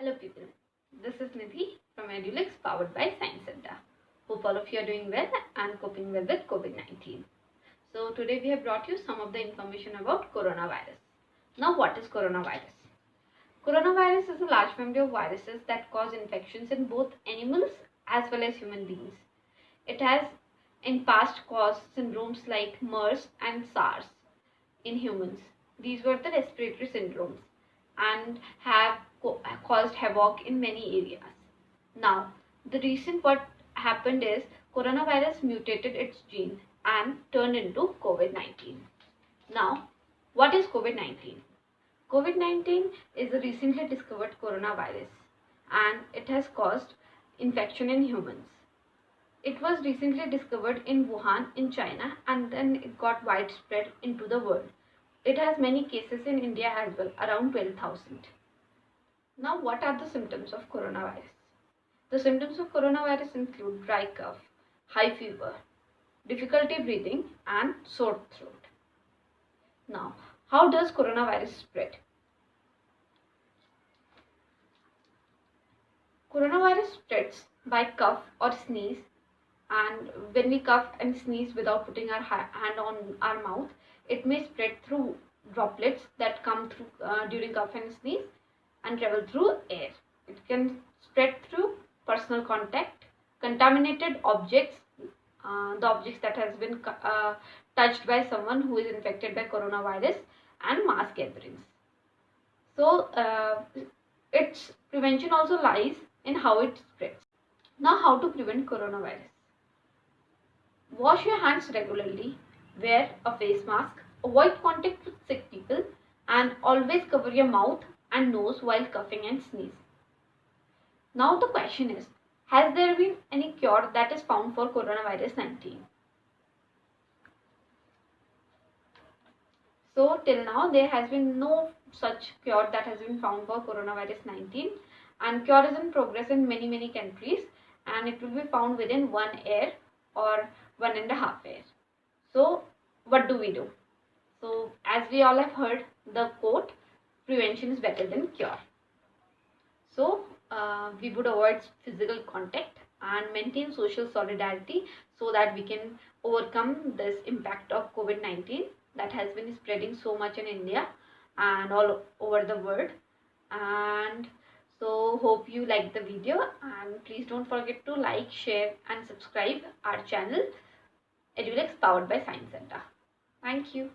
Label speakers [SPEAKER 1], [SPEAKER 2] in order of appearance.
[SPEAKER 1] Hello people, this is Nidhi from Edulyx powered by Science Center. Hope all of you are doing well and coping well with COVID-19. So today we have brought you some of the information about coronavirus. Now what is coronavirus? Coronavirus is a large family of viruses that cause infections in both animals as well as human beings. It has in past caused syndromes like MERS and SARS in humans. These were the respiratory syndromes and have caused havoc in many areas. Now, the recent what happened is coronavirus mutated its gene and turned into COVID-19. Now, what is COVID-19? COVID-19 is a recently discovered coronavirus and it has caused infection in humans. It was recently discovered in Wuhan in China and then it got widespread into the world. It has many cases in India as well, around 12,000. Now, what are the symptoms of coronavirus? The symptoms of coronavirus include dry cough, high fever, difficulty breathing, and sore throat. Now, how does coronavirus spread? Coronavirus spreads by cough or sneeze, and when we cough and sneeze without putting our hand on our mouth, it may spread through droplets that come through during cough and sneeze and travel through air. It can spread through personal contact, contaminated objects, the objects that has been touched by someone who is infected by coronavirus, and mass gatherings. So its prevention also lies in how it spreads. Now, how to prevent coronavirus? Wash your hands regularly, wear a face mask, avoid contact with sick people, and always cover your mouth and nose while coughing and sneezing. Now the question is, has there been any cure that is found for coronavirus 19? So till now there has been no such cure that has been found for coronavirus 19, and cure is in progress in many countries, and it will be found within 1 year or 1.5 years. So what do we do? So as we all have heard the quote, prevention is better than cure. So we would avoid physical contact and maintain social solidarity so that we can overcome this impact of COVID-19 that has been spreading so much in India and all over the world. And so hope you like the video, and please don't forget to like, share and subscribe our channel Edulyx powered by Science Center. Thank you.